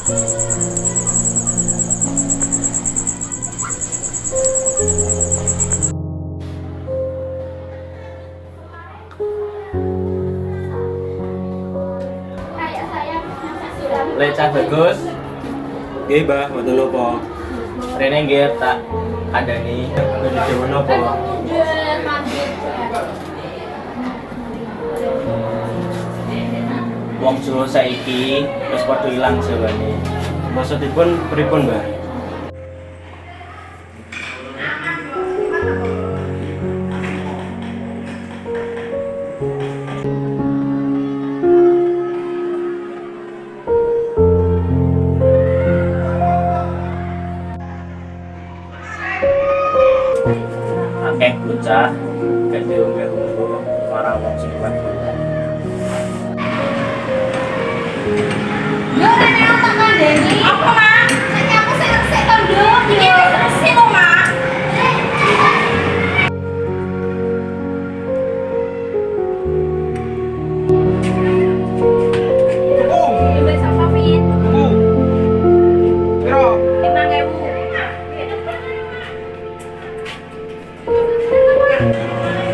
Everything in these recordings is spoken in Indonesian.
Lecah bagus. Nggih, Mbah, mboten napa. Rene nggih tak kandhani menuju napa. Wong Jawa saiki wis padha ilang jawane. Maksudipun pripun, Mbah? Akeh bocah gede umur para wong sing kuat. Yo rene otak kandhani. Apa, Mak? Nek aku sing resik to, Nduk. Iki wis resik kok, Mak. Wis apa, Fit? Piro? 5.000.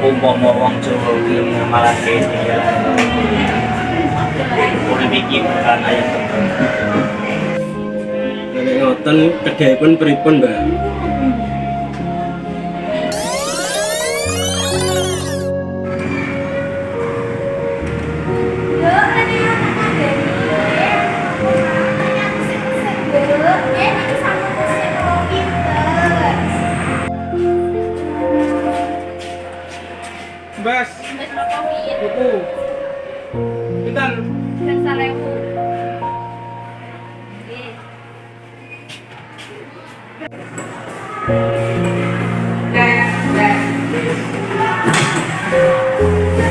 Umpama wong Jawa ki ngamalake tinggalan. Urip iki bukan ayat tembung. Nek ngoten kedahipun pripun, Mbah? Yo rene otak kandhani. Nek aku sing resik, Nduk. Iki sampe sing pinter. Bas, Wis berapa, Fit? buku. Pinten? Wis 1.000. Nggih.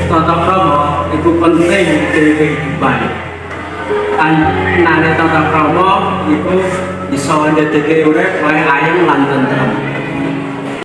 Tata krama iku penting ing kehidupan. Nane tata krama iku iso ndadekake urip wae ayem lan tentrem.